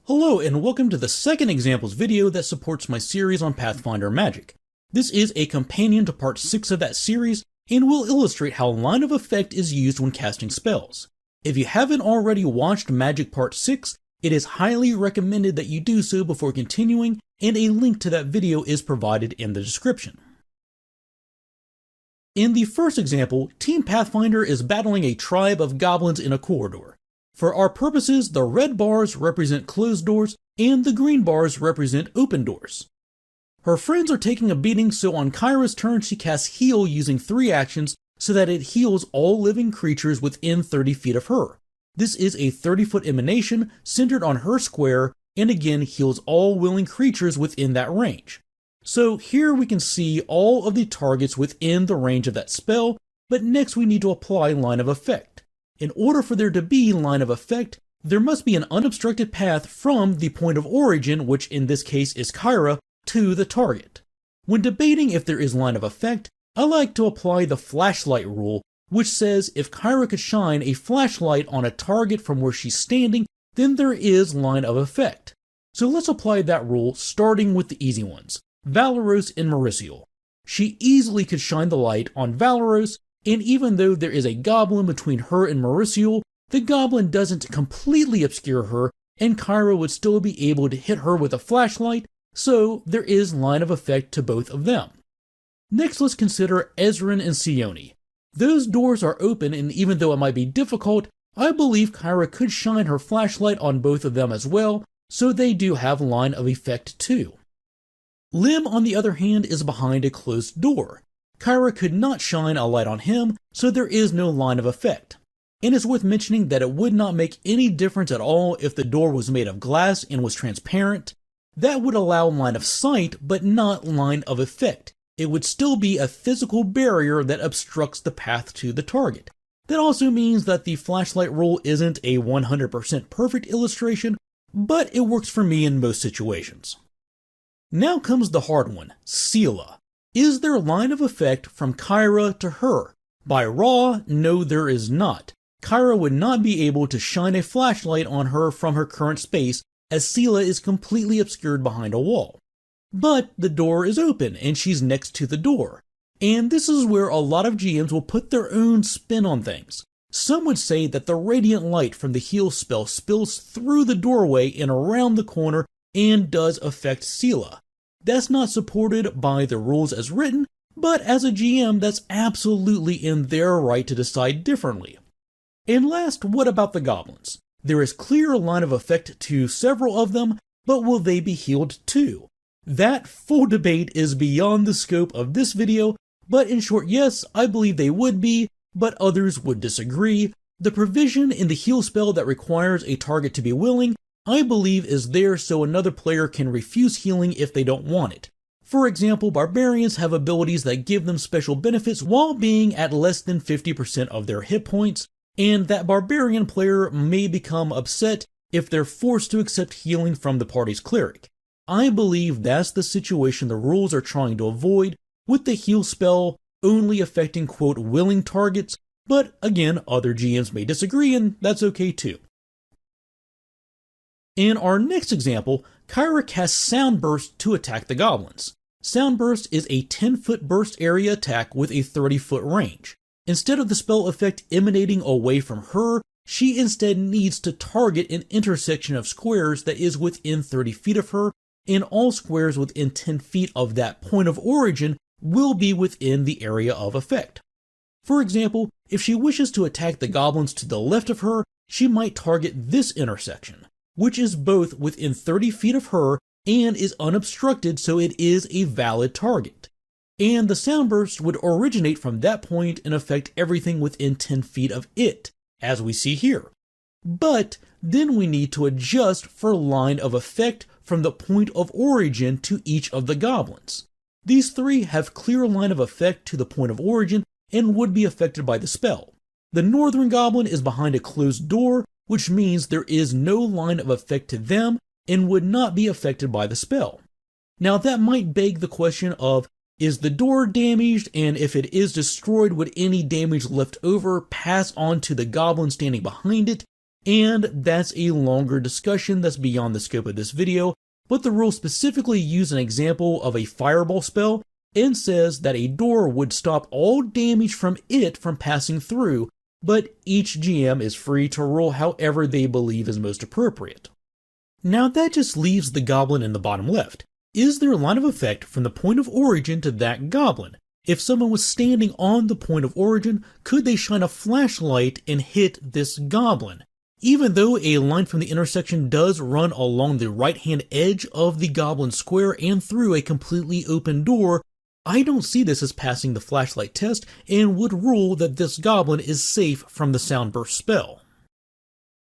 Hello and welcome to the second examples video that supports my series on Pathfinder Magic. This is a companion to part 6 of that series and will illustrate how line of effect is used when casting spells. If you haven't already watched Magic Part 6, it is highly recommended that you do so before continuing, and a link to that video is provided in the description. In the first example, Team Pathfinder is battling a tribe of goblins in a corridor. For our purposes, the red bars represent closed doors and the green bars represent open doors. Her friends are taking a beating, so on Kyra's turn she casts Heal using 3 actions so that it heals all living creatures within 30 feet of her. This is a 30-foot emanation centered on her square and again heals all willing creatures within that range. So here we can see all of the targets within the range of that spell, but next we need to apply line of effect. In order for there to be line of effect, there must be an unobstructed path from the point of origin, which in this case is Kyra, to the target. When debating if there is line of effect, I like to apply the flashlight rule, which says if Kyra could shine a flashlight on a target from where she's standing, then there is line of effect. So let's apply that rule, starting with the easy ones, Valeros and Mauricio. She easily could shine the light on Valeros, and even though there is a goblin between her and Mauricio, the goblin doesn't completely obscure her, and Kyra would still be able to hit her with a flashlight, so there is line of effect to both of them. Next, let's consider Ezrin and Sione. Those doors are open, and even though it might be difficult, I believe Kyra could shine her flashlight on both of them as well, so they do have line of effect too. Lim, on the other hand, is behind a closed door. Kyra could not shine a light on him, so there is no line of effect. And it's worth mentioning that it would not make any difference at all if the door was made of glass and was transparent. That would allow line of sight, but not line of effect. It would still be a physical barrier that obstructs the path to the target. That also means that the flashlight rule isn't a 100% perfect illustration, but it works for me in most situations. Now comes the hard one, Seela. Is there line of effect from Kyra to her? By raw, no there is not. Kyra would not be able to shine a flashlight on her from her current space, as Seela is completely obscured behind a wall. But the door is open and she's next to the door. And this is where a lot of GMs will put their own spin on things. Some would say that the radiant light from the heal spell spills through the doorway and around the corner and does affect Seela. That's not supported by the rules as written, but as a GM, that's absolutely in their right to decide differently. And last, what about the goblins? There is clear line of effect to several of them, but will they be healed too? That full debate is beyond the scope of this video, but in short, yes, I believe they would be, but others would disagree. The provision in the heal spell that requires a target to be willing, I believe is there so another player can refuse healing if they don't want it. For example, barbarians have abilities that give them special benefits while being at less than 50% of their hit points, and that barbarian player may become upset if they're forced to accept healing from the party's cleric. I believe that's the situation the rules are trying to avoid, with the heal spell only affecting quote willing targets, but again, other GMs may disagree and that's okay too. In our next example, Kyra casts Sound Burst to attack the goblins. Sound Burst is a 10-foot burst area attack with a 30-foot range. Instead of the spell effect emanating away from her, she instead needs to target an intersection of squares that is within 30 feet of her, and all squares within 10 feet of that point of origin will be within the area of effect. For example, if she wishes to attack the goblins to the left of her, she might target this intersection, which is both within 30 feet of her and is unobstructed, so it is a valid target. And the sound burst would originate from that point and affect everything within 10 feet of it, as we see here. But then we need to adjust for line of effect from the point of origin to each of the goblins. These 3 have clear line of effect to the point of origin and would be affected by the spell. The northern goblin is behind a closed door, which means there is no line of effect to them and would not be affected by the spell. Now that might beg the question of, is the door damaged, and if it is destroyed, would any damage left over pass on to the goblin standing behind it? and that's a longer discussion that's beyond the scope of this video, but the rules specifically use an example of a fireball spell and says that a door would stop all damage from it from passing through, but each GM is free to roll however they believe is most appropriate. Now that just leaves the goblin in the bottom left. Is there a line of effect from the point of origin to that goblin? If someone was standing on the point of origin, could they shine a flashlight and hit this goblin? Even though a line from the intersection does run along the right-hand edge of the goblin square and through a completely open door, I don't see this as passing the flashlight test and would rule that this goblin is safe from the soundburst spell.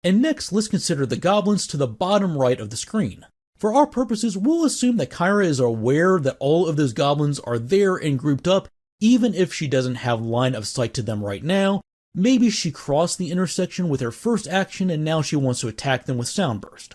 And next, let's consider the goblins to the bottom right of the screen. For our purposes, we'll assume that Kyra is aware that all of those goblins are there and grouped up, even if she doesn't have line of sight to them right now. Maybe she crossed the intersection with her first action and now she wants to attack them with Soundburst.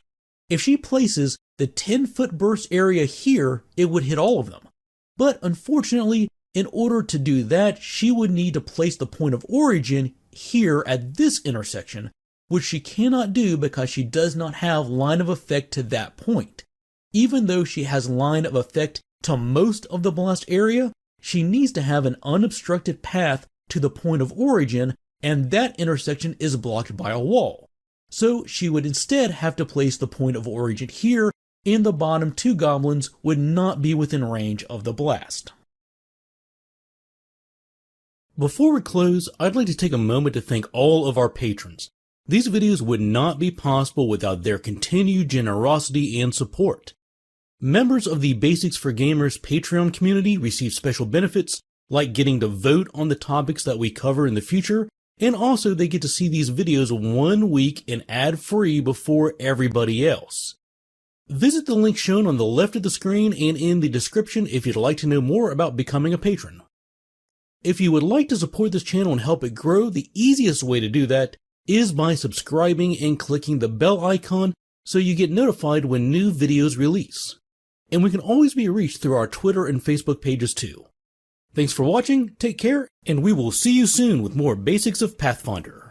If she places the 10-foot burst area here, it would hit all of them. But unfortunately, in order to do that, she would need to place the point of origin here at this intersection, which she cannot do because she does not have line of effect to that point. Even though she has line of effect to most of the blast area, she needs to have an unobstructed path to the point of origin, and that intersection is blocked by a wall. So she would instead have to place the point of origin here, and the bottom two goblins would not be within range of the blast. Before we close, I'd like to take a moment to thank all of our patrons. These videos would not be possible without their continued generosity and support. Members of the Basics for Gamers Patreon community receive special benefits, like getting to vote on the topics that we cover in the future, and also they get to see these videos 1 week and ad-free before everybody else. Visit the link shown on the left of the screen and in the description if you'd like to know more about becoming a patron. If you would like to support this channel and help it grow, the easiest way to do that is by subscribing and clicking the bell icon so you get notified when new videos release. And we can always be reached through our Twitter and Facebook pages too. Thanks for watching, take care, and we will see you soon with more Basics of Pathfinder.